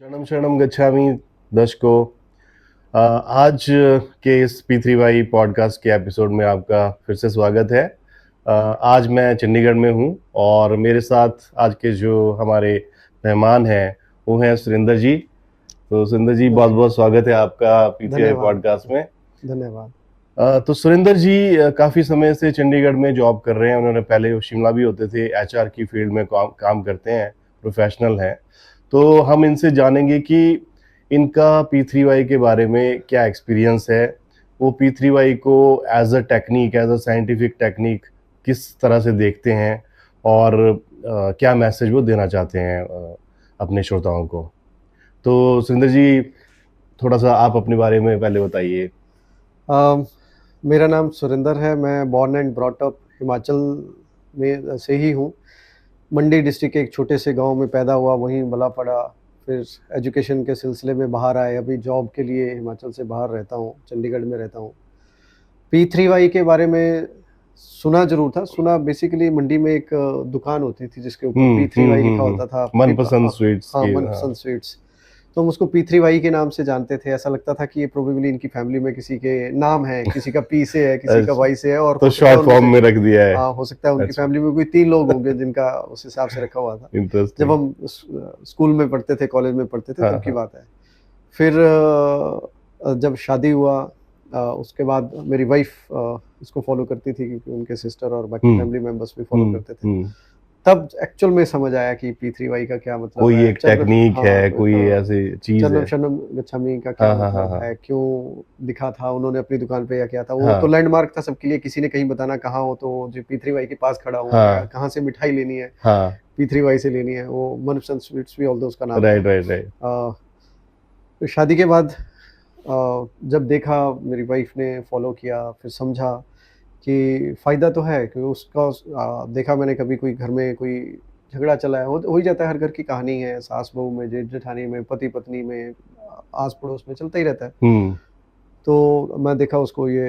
शरणम शरणम गच्छामि दर्शकों। आज के इस P3Y पॉडकास्ट के एपिसोड में आपका फिर से स्वागत है। आज मैं चंडीगढ़ में हूँ और मेरे साथ आज के जो हमारे मेहमान हैं वो हैं सुरेंद्र जी। तो सुरेंद्र जी, बहुत बहुत स्वागत है आपका P3Y धन्यवाद। पॉडकास्ट में। धन्यवाद। तो सुरेंद्र जी काफ़ी समय से चंडीगढ़ में जॉब कर रहे हैं। उन्होंने पहले शिमला भी होते थे, एचआर की फील्ड में काम करते हैं, प्रोफेशनल हैं। तो हम इनसे जानेंगे कि इनका P3Y के बारे में क्या एक्सपीरियंस है, वो P3Y को as a technique, as a scientific technique किस तरह से देखते हैं और क्या मैसेज वो देना चाहते हैं अपने श्रोताओं को। तो सुरेंद्र जी, थोड़ा सा आप अपने बारे में पहले बताइए। मेरा नाम सुरेंद्र है। मैं born and brought up Himachal में से ही हूँ। मंडी डिस्ट्रिक्ट के एक छोटे से गांव में पैदा हुआ, वहीं बड़ा पड़ा। फिर एजुकेशन के सिलसिले में बाहर आए। अभी जॉब के लिए हिमाचल से बाहर रहता हूँ, चंडीगढ़ में रहता हूँ। P3Y के बारे में सुना ज़रूर था। सुना बेसिकली मंडी में एक दुकान होती थी जिसके ऊपर P3Y लिखा होता था। मनपसंद स्वीट्स हाँ, की। मनपसंद स्वीट्स। तो हम उसको P3Y के नाम से जानते थे। ऐसा लगता था कि ये प्रोबेबली इनकी फैमिली में किसी के नाम है, किसी का P से है, किसी का अच्छा, Y से है, और तो हो सकता है शॉर्ट उनमें फॉर्म से में रख दिया है। हो सकता है उनकी अच्छा, फैमिली में कोई 3 लोग होंगे जिनका उस हिसाब से रखा हुआ था। जब इंटरेस्टिंग। हम स्कूल में पढ़ते थे, कॉलेज में पढ़ते थे, हाँ तब की हाँ। बात है। फिर जब शादी हुआ, उसके बाद मेरी वाइफ इसको फॉलो करती थी क्योंकि उनके सिस्टर और बाकी फैमिली मेंबर्स भी फॉलो करते थे। हम्म। तब एक्चुअल में समझ आया कि P3Y का क्या मतलब कोई है। एक टेक्निक है, कोई हाँ, ऐसी चीज चरणम है। शरणम गच्छामि का क्या हाँ हाँ हाँ मतलब हाँ है, क्यों लिखा था उन्होंने अपनी दुकान पे या क्या था। वो तो हाँ लैंडमार्क था सबके लिए। किसी ने कहीं बताना कहाँ हो तो जो P3Y के पास खड़ा हूँ, या हाँ कहाँ से मिठाई लेनी है हाँ। P3Y से लेनी है। वो मनपसंद स्वीट्स भी ऑल्दो उसका नाम था। Right right right. तो शादी के बाद जब देखा, मेरी वाइफ ने फॉलो किया, फिर समझा कि फ़ायदा तो है कि उसका देखा मैंने कभी कोई घर में कोई झगड़ा चला है, हो ही जाता है। हर घर की कहानी है, सास-बहू में, जेठ-जेठानी में, पति-पत्नी में, आस-पड़ोस में चलता ही रहता है। हम्म तो मैं देखा उसको ये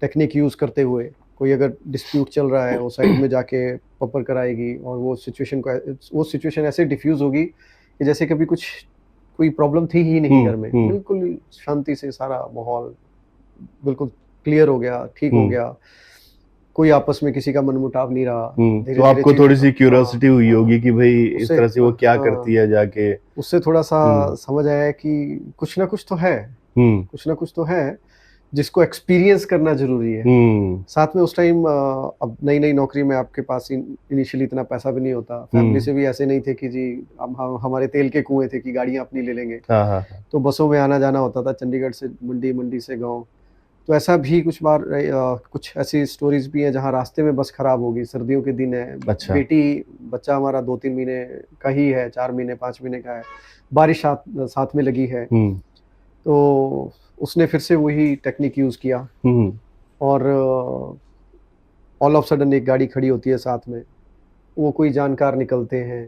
टेक्निक यूज़ करते हुए, कोई अगर डिस्प्यूट चल रहा है, वो साइड में जाके प्रॉपर कराएगी और वो सिचुएशन ऐसे डिफ्यूज़ होगी कि जैसे कभी कोई प्रॉब्लम थी ही नहीं घर में। हम्म बिल्कुल शांति से सारा माहौल बिल्कुल क्लियर हो गया, ठीक हो हम्म गया। कोई आपस में किसी का मनमुटाव नहीं रहा। तो धीरे-धीरे आपको चीज़ें थोड़ी सी हाँ, क्यूरियोसिटी हुई हाँ। होगी कि भाई इस उससे तरह से वो क्या हाँ, करती है जाके। उससे थोड़ा-सा हम्म समझ आया कि कुछ ना कुछ तो है, हम्म कुछ ना कुछ तो है, जिसको एक्सपीरियंस करना ज़रूरी है। हम्म साथ में उस टाइम अब नई-नई नौकरी में आपके पास इनिशियली इतना पैसा भी नहीं होता। फैमिली हम्म। से भी ऐसे नहीं थे कि जी हम हमारे तेल के कुएँ थे कि गाड़ियाँ अपनी ले लेंगे। हाँ हाँ हाँ। तो बसों में आना-जाना होता था, चंडीगढ़ से मंडी, मंडी से गाँव। तो ऐसा भी कुछ बार कुछ ऐसी स्टोरीज़ भी हैं जहाँ रास्ते में बस खराब हो गई, सर्दियों के दिन है, अच्छा। बच्चा हमारा 2-3 महीने का ही है, 4 महीने, 5 महीने का है, बारिश साथ साथ में लगी है। हम्म तो उसने फिर से वही टेक्निक यूज़ किया हम्म और ऑल ऑफ सडन एक गाड़ी खड़ी होती है साथ में, वो कोई जानकार निकलते हैं,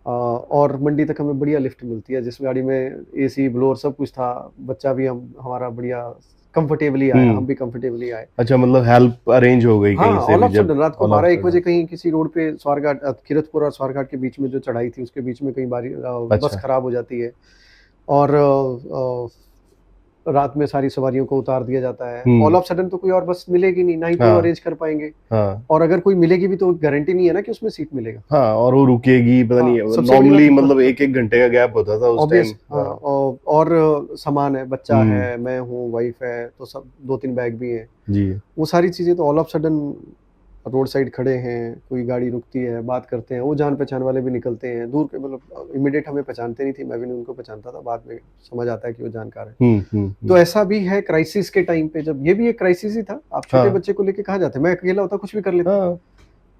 और मंडी तक हमें बढ़िया लिफ्ट मिलती है, जिस गाड़ी में एसी, ब्लोअर सब कुछ था। बच्चा भी हम हमारा बढ़िया कंफर्टेबली आया, हम्म। हम भी कंफर्टेबली आए। अच्छा, मतलब हेल्प अरेंज हो गई कहीं हाँ, से ऑल भी ऑफ जब। सडन रात को ऑल ऑफ 12-1 बजे सडन। कहीं किसी रोड पे कीरतपुर और स्वारघाट के बीच में जो चढ़ाई थी, उसके बीच में कहीं बस अच्छा। खराब हो जाती है और रात में सारी सवारियों को उतार दिया जाता है। All hmm. ऑफ सडन तो कोई और बस मिलेगी नहीं, ना ही तो हाँ अरेंज कर पाएँगे, हाँ और अगर कोई मिलेगी भी तो गारंटी नहीं है ना कि उसमें सीट मिलेगा। हाँ। और वो रुकेगी पता हाँ, नहीं, सबसे बड़ी बात नॉर्मली मतलब एक एक घंटे का गैप होता था उस टाइम। ऑब्वियस। हाँ, हाँ। और सामान है, बच्चा हम्म। है, मैं हूँ, वाइफ है, तो सब 2-3 बैग भी हैं। जी। वो सारी चीज़ें तो all of sudden road side खड़े हैं, कोई गाड़ी रुकती है, बात करते हैं, वो जान-पहचान वाले भी निकलते हैं। दूर के मतलब इमीडिएट हमें पहचानते नहीं थे, मैं भी नहीं उनको पहचानता था, बाद में समझ आता है कि वो जानकार हैं। तो ऐसा भी है क्राइसिस के टाइम पे, जब ये भी एक क्राइसिस ही था। आप छोटे हाँ बच्चे को लेके कहाँ जाते? मैं अकेला होता कुछ भी कर लेता। हाँ।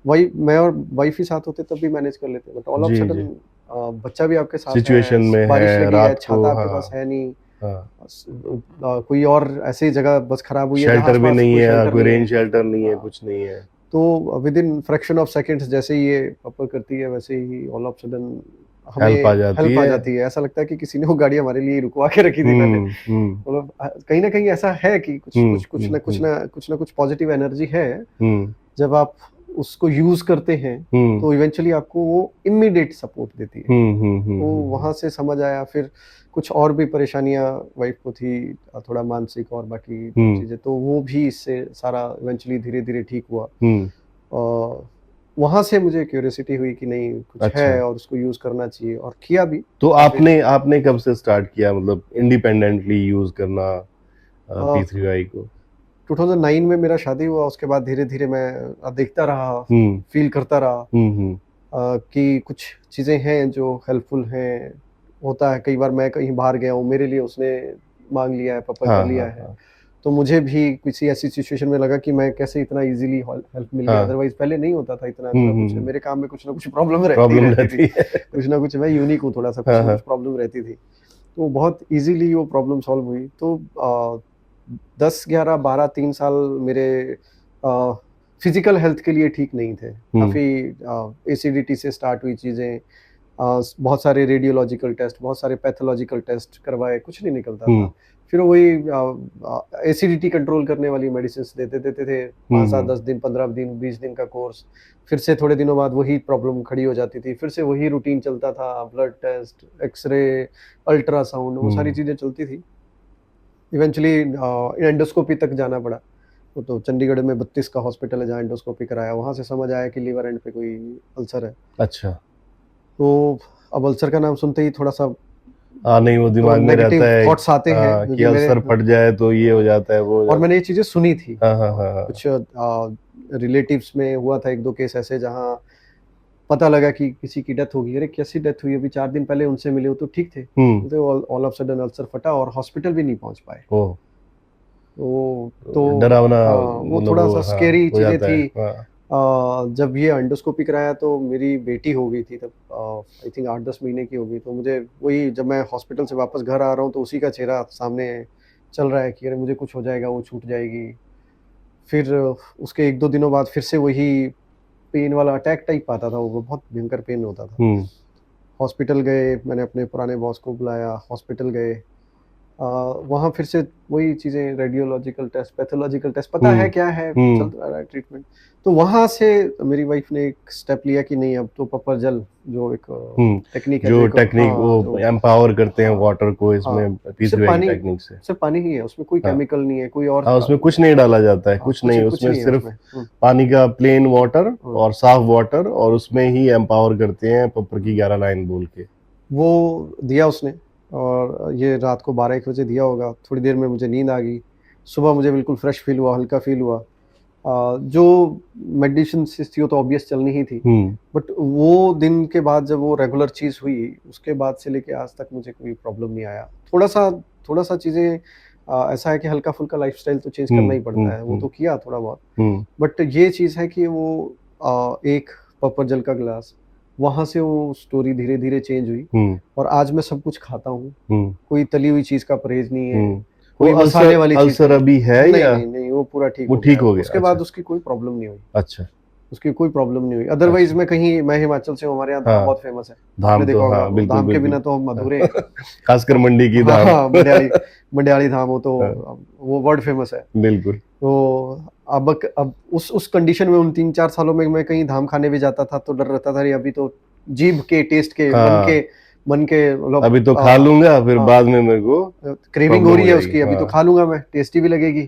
वही मैं और वाइफ ही साथ होते तब भी मैनेज कर लेते, but all of the sudden जी। बच्चा भी आपके साथ है, सिचुएशन में बारिश है लगी है, रात को। छाता आपके हाँ पास है नहीं, हाँ। कोई और ऐसी जगह बस खराब हुई है जहाँ शेल्टर भी आस-पास नहीं कोई है, शेल्टर कोई नहीं रेन है। शेल्टर नहीं है, हाँ, कुछ नहीं है। तो विदिन फ्रैक्शन ऑफ सेकंड्स जैसे ही ये प्रॉपर करती है, वैसे ही ऑल ऑफ सडन हेल्प आ हमें जाती हेल्प आ है। जाती है। ऐसा लगता है कि किसी ने वो गाड़ी हमारे लिए रुकवा के रखी थी पहले। हम्म। मतलब कहीं न कहीं ऐसा है कि कुछ कुछ कुछ हम्म। ना कुछ ना कुछ ना कुछ पॉजिटिव एनर्जी है, हम्म। जब आप उसको यूज करते हैं तो इवेंचुअली आपको वो इमीडिएट सपोर्ट देती है। तो वहां से समझ आया। फिर कुछ और भी परेशानियां वाइफ को थी, थोड़ा मानसिक और बाकी चीजें, तो वो भी इससे सारा इवेंचुअली धीरे धीरे ठीक हुआ। और वहां से मुझे क्यूरियोसिटी हुई कि नहीं कुछ अच्छा। है और उसको यूज करना चाहिए, और किया भी। तो आपने कब से स्टार्ट किया, मतलब इंडिपेंडेंटली यूज करना P3Y को? 2009 में मेरा शादी हुआ, उसके बाद धीरे धीरे मैं देखता रहा, फील करता रहा कि कुछ चीज़ें हैं जो हेल्पफुल हैं। होता है कई बार मैं कहीं बाहर गया हूँ, मेरे लिए उसने मांग लिया है, पापा कर लिया है, तो मुझे भी किसी ऐसी सिचुएशन में लगा कि मैं कैसे इतना इजीली हेल्प मिल गया। अदरवाइज पहले नहीं होता था इतना, कुछ मेरे काम में कुछ ना कुछ प्रॉब्लम रहती थी। कुछ ना कुछ, मैं यूनिक हूँ थोड़ा सा, कुछ ना कुछ प्रॉब्लम रहती थी, तो बहुत इजीली वो प्रॉब्लम सॉल्व हुई। तो 10, 11, 12, 3 साल मेरे फिजिकल हेल्थ के लिए ठीक नहीं थे। काफ़ी एसिडिटी से स्टार्ट हुई चीज़ें, बहुत सारे रेडियोलॉजिकल टेस्ट, बहुत सारे पैथोलॉजिकल टेस्ट करवाए, कुछ नहीं निकलता था। फिर वही एसिडिटी कंट्रोल करने वाली मेडिसिन देते देते थे, 5, 7, 10 दिन, 15 दिन, 20 दिन का कोर्स। फिर से थोड़े दिनों बाद वही प्रॉब्लम खड़ी हो जाती थी, फिर से वही रूटीन चलता था, ब्लड टेस्ट, एक्सरे, अल्ट्रासाउंड, वो सारी चीज़ें चलती थी। इवेंचुअली एंडोस्कोपी तक जाना पड़ा। तो चंडीगढ़ में 32 का हॉस्पिटल है जहाँ एंडोस्कोपी कराया, वहाँ से समझ आया कि लीवर एंड पे कोई अल्सर है। अच्छा। तो अब अल्सर का नाम सुनते ही थोड़ा सा नहीं, वो दिमाग में रहता है, थॉट्स आते हैं कि अल्सर फट जाए तो ये हो जाता है, वो। और मैंने ये चीजें सुनी थी। कुछ रिलेटिव्स में हुआ था 1-2 केस ऐसे जहाँ पता लगा कि किसी की डेथ हो गई। अरे कैसी डेथ हुई? अभी 4 दिन पहले उनसे मिले हो तो ठीक थे, ऑल ऑफ सडन अल्सर फटा और हॉस्पिटल भी नहीं पहुंच पाए। तो डरावना, वो थोड़ा सा स्केरी चीजें थी। जब ये एंडोस्कोपी कराया तो मेरी बेटी हो गई थी तब, आई थिंक 8-10 महीने की हो गई। तो मुझे वही, जब मैं हॉस्पिटल से वापस घर आ रहा हूँ तो उसी का चेहरा सामने चल रहा है कि अरे मुझे कुछ हो जाएगा, वो छूट जाएगी। फिर उसके 1-2 दिनों बाद फिर से वही पेन वाला अटैक टाइप आता था, वो बहुत भयंकर पेन होता था। हॉस्पिटल गए, मैंने अपने पुराने बॉस को बुलाया, हॉस्पिटल गए। वहाँ फिर से वही चीज़ें, रेडियोलॉजिकल टेस्ट, पैथोलॉजिकल टेस्ट, पता है क्या है, चल रहा है ट्रीटमेंट। तो वहाँ से मेरी वाइफ ने एक स्टेप लिया कि नहीं, अब तो पपरजल जो एक टेक्निक है, जो टेक्निक वो एम्पावर करते हैं वाटर को, इसमें P3Y टेक्निक से सिर्फ पानी ही है, उसमें कोई केमिकल नहीं है, कोई और उसमें कुछ नहीं डाला जाता है, कुछ नहीं, उसमें सिर्फ पानी का प्लेन वाटर और साफ वाटर, और उसमें ही एम्पावर करते हैं पपर की 11 लाइन बोल के। वो दिया उसने, और ये रात को 12-1 बजे दिया होगा। थोड़ी देर में मुझे नींद आ गई, सुबह मुझे बिल्कुल फ्रेश फील हुआ, हल्का फील हुआ। जो मेडिसिन थी वो तो ऑब्वियस चलनी ही थी, बट वो दिन के बाद जब वो रेगुलर चीज़ हुई, उसके बाद से लेके आज तक मुझे कोई प्रॉब्लम नहीं आया। थोड़ा सा चीज़ें ऐसा है कि हल्का फुल्का लाइफस्टाइल तो चेंज करना ही पड़ता है, वो तो किया थोड़ा बहुत। बट ये चीज़ है कि वो एक पपरजल का गिलास, वहां से वो स्टोरी धीरे धीरे चेंज हुई, और आज मैं सब कुछ खाता हूँ। कोई तली हुई चीज का परहेज नहीं है, कोई मसाले वाली चीज। अल्सर अभी है नहीं, या नहीं, वो पूरा ठीक हो गया। उसके बाद उसकी कोई प्रॉब्लम नहीं हुई। अच्छा, उसकी कोई प्रॉब्लम नहीं हुई। अदरवाइज मैं हिमाचल से हूँ, हमारे यहाँ धाम बहुत फेमस है। धाम देखा होगा, धाम के बिना तो हम अधूरे हैं। खासकर मंडी की धाम, मंडियाली धाम, वो तो वो वर्ल्ड फेमस है। बिल्कुल। तो अब उस कंडीशन में उन 3-4 सालों में मैं कहीं धाम खाने भी जाता था तो डर रहता था, अभी तो जीभ के टेस्ट के, मन के अभी तो खा लूंगा, फिर बाद में मेरे को क्रेविंग हो रही है उसकी, अभी तो खा लूंगा मैं, टेस्टी भी लगेगी,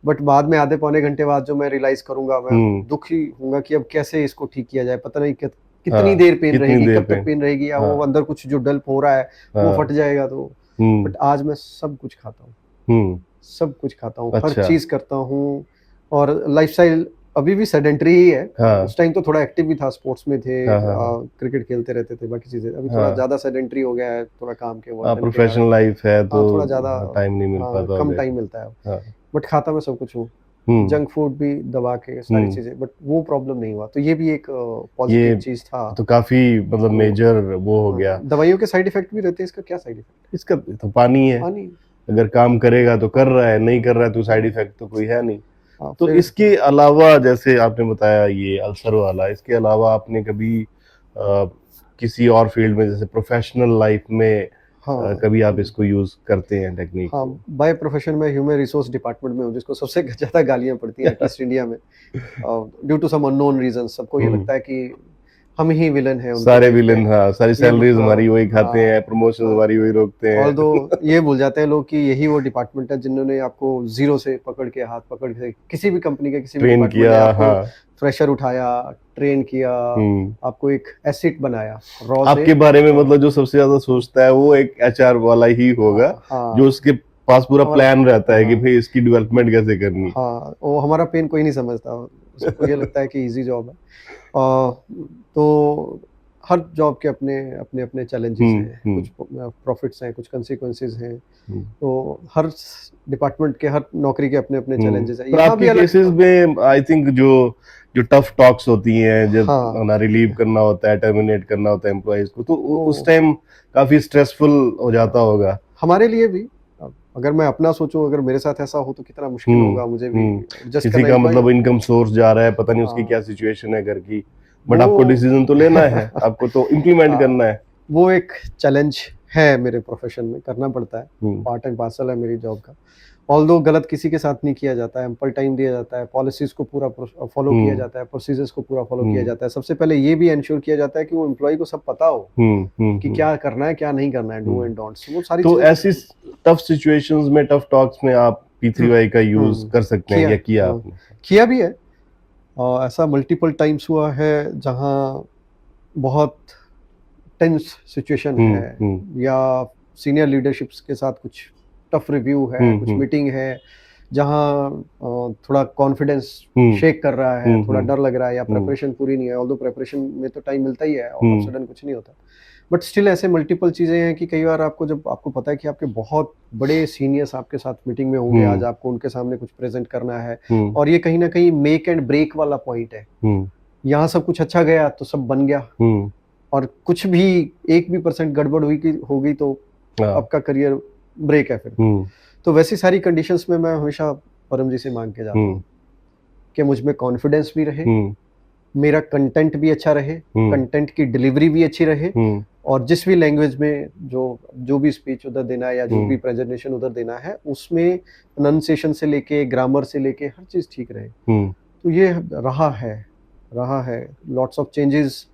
बट बाद में आधे पौने घंटे बाद जो मैं रियलाइज करूंगा, मैं दुखी होऊंगा कि अब कैसे इसको ठीक किया जाए। पता नहीं कितनी देर पेन रहेगी, कब तक पेन रहेगी, या वो अंदर कुछ जो डल्प हो रहा है वो फट जाएगा। तो बट आज मैं सब कुछ खाता हूँ, सब कुछ खाता हूँ, हर चीज करता हूँ, और लाइफस्टाइल अभी भी सेडेंटरी ही है। उस टाइम तो थोड़ा एक्टिव भी था, स्पोर्ट्स में थे, क्रिकेट खेलते रहते थे, बाकी चीजें। अभी थोड़ा ज्यादा सेडेंटरी हो गया है, थोड़ा काम के वर्क, प्रोफेशनल लाइफ है तो थोड़ा ज्यादा टाइम नहीं मिल पाता, कम टाइम मिलता है। बट खाता मैं सब कुछ हूँ, जंक फूड भी दबा के सारी चीजें, बट वो प्रॉब्लम नहीं हुआ। तो ये भी एक पॉजिटिव चीज था। तो काफी मतलब मेजर वो हो गया। दवाइयों के साइड इफेक्ट भी रहते हैं, इसका क्या साइड इफेक्ट? इसका तो पानी है, अगर काम करेगा तो कर रहा है, नहीं कर रहा है तो साइड इफेक्ट तो कोई है नहीं। तो इसके अलावा, जैसे आपने बताया ये अल्सर वाला, इसके अलावा आपने कभी किसी और फील्ड में, जैसे प्रोफेशनल लाइफ में हाँ कभी आप इसको यूज करते हैं टेक्निक हाँ, को? बाय प्रोफेशन मैं ह्यूमन रिसोर्स डिपार्टमेंट में हूँ, जिसको सबसे ज़्यादा गालियाँ पड़ती हैं एटलीस्ट इंडिया में। Due to some unknown reasons सबको ये हम्म, लगता है कि हम ही विलेन हैं उनकी सारे लाइफ में। विलन, हाँ, सारी ये सैलरीज हमारी वही खाते हाँ, हैं, प्रमोशन हाँ। हमारी वही रोकते ऑल्दो हैं। ये भूल जाते हैं लोग कि यही वो डिपार्टमेंट है जिन्होंने आपको ज़ीरो से पकड़ के हाथ पकड़ के किसी भी कंपनी के किसी भी ट्रेन डिपार्टमेंट किया, ने आपको हाँ। फ्रेशर उठाया, ट्रेन किया, हम्म। आपको एक एसेट बनाया, रॉ से आपके बारे में हाँ, मतलब जो सबसे ज्यादा सोचता है वो एक एचआर वाला ही होगा, हाँ, हाँ, जो उसके पास पूरा हमारा प्लान रहता है कि हाँ, भाई इसकी डेवलपमेंट कैसे करनी। हाँ, वो हमारा पेन कोई नहीं समझता, सबको ये लगता है कि ईज़ी जॉब है। तो हर जॉब के अपने अपने-अपने चैलेंजेस हम्म, हैं, हम्म, कुछ प्रॉफिट्स हैं, कुछ कॉन्सिक्वेंसेस हैं। हम्म, तो हर डिपार्टमेंट के हर नौकरी के अपने-अपने चैलेंजेस हैं। पर यहाँ भी आपके अलग केसेस में आई थिंक जो जो टफ टॉक्स होती हैं, जब हाँ, ना रिलीव करना होता है, टर्मिनेट करना होता है एम्प्लॉयज को, तो वो उस टाइम काफी स्ट्रेसफुल हो जाता होगा। हमारे लिए भी अगर मैं अपना सोचूँ अगर मेरे साथ ऐसा हो तो कितना मुश्किल हम्म, होगा मुझे भी एडजस्ट किसी करना का एम्प्लॉयी मतलब इनकम सोर्स जा रहा है, पता नहीं उसकी क्या हाँ, सिचुएशन है घर की, बट वो आपको डिसीजन तो लेना है, आपको तो इम्प्लीमेंट हाँ, करना है। वो एक चैलेंज है मेरे प्रोफ़ेशन में, करना पड़ता है, हम्म, पार्ट एंड पार्सल है मेरी जॉब का। ऑल्दो गलत किसी के साथ नहीं किया जाता है, एम्पल टाइम दिया जाता है, पॉलिसीज़ को पूरा फ़ॉलो किया हम्म, जाता है, प्रोसीजर्स को पूरा फ़ॉलो किया हम्म, जाता है। सबसे पहले ये भी एन्श्योर किया जाता है कि वो एम्प्लॉयी को सब पता हो हम्म, हम्म, कि क्या करना है, क्या नहीं करना है, डू हम्म। एंड डोंट्स वो सारी तो चीज़ें ऐसी टफ सिचुएशंस में, टफ टॉक्स में आप हुँ, P3Y का यूज हुँ, कर सकते हैं किया या किया हाँ, आपने? किया भी है। ऐसा मल्टीपल टाइम्स हुआ है जहाँ बहुत टेंस सिचुएशन है हम्म, या सीनियर लीडरशिप्स के साथ कुछ टफ रिव्यू है, हम्म, कुछ हम्म, मीटिंग है, जहाँ थोड़ा कॉन्फिडेंस हम्म, शेक कर रहा है, थोड़ा हम्म, डर लग रहा है या हम्म, प्रिपरेशन पूरी नहीं है, ऑल्दो प्रिपरेशन में तो टाइम मिलता ही है, ऑल ऑफ हम्म, सडन कुछ नहीं होता। बट स्टिल ऐसे मल्टीपल चीज़ें हैं कि कई बार आपको जब आपको पता है कि आपके बहुत बड़े सीनियर्स आपके साथ मीटिंग में होंगे, आज हम्म, आपको उनके सामने कुछ प्रेज़ेंट करना है हम्म, और ये कहीं न कहीं मेक एंड ब्रेक वाला पॉइंट है। हम्म, यहाँ सब कुछ अच्छा गया तो सब बन गया हम्म, और कुछ भी 1 भी परसेंट गड़बड़ हुई की हो गई तो हाँ, आपका करियर ब्रेक है फिर। हम्म, तो वैसी सारी कंडीशंस में मैं हमेशा परम जी से माँग के जाता हम्म, हूँ कि मुझ में कॉन्फिडेंस भी रहे, हम्म, मेरा कंटेंट भी अच्छा रहे, हम्म, कंटेंट की डिलीवरी भी अच्छी रहे हम्म, और जिस भी लैंग्वेज में जो जो भी स्पीच उधर देना है या जो भी हम्म, प्रेज़ेंटेशन उधर देना है, उसमें प्रोनंसिएशन से लेके, ग्रामर से लेके हर चीज़ ठीक रहे। हम्म, तो ये रहा है। लॉट्स ऑफ चेंजेस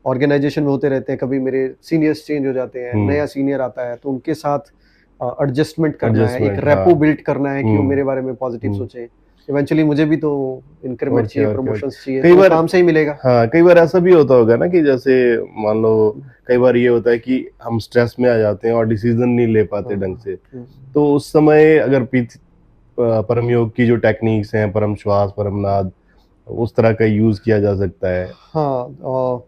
ऑर्गेनाइज़ेशन में होते रहते हैं, कभी मेरे सीनियर्स चेंज हो जाते हैं, हम्म, नया सीनियर आता है, तो उनके साथ एडजस्टमेंट करना है, एक एडजस्टमेंट, हाँ, रैपो बिल्ड करना है कि वो हम्म, मेरे बारे में पॉज़िटिव हम्म, सोचें। इवेंचुअली मुझे भी तो और इंक्रीमेंट क्या, चाहिए, और क्या, और प्रमोशंस चाहिए, क्या। कई तो वो बार, काम से ही मिलेगा। हाँ, कई बार ऐसा भी होता होगा ना कि जैसे मान लो, कई बार ये होता है कि हम स्ट्रेस में आ जाते हैं और डिसीजन नहीं ले पाते ढंग हाँ, से, हुँ। तो उस समय अगर परम योग की जो टेक्निक्स हैं, परम श्वास, परम नाद, उस तरह का यूज किया जा सकता है। हाँ,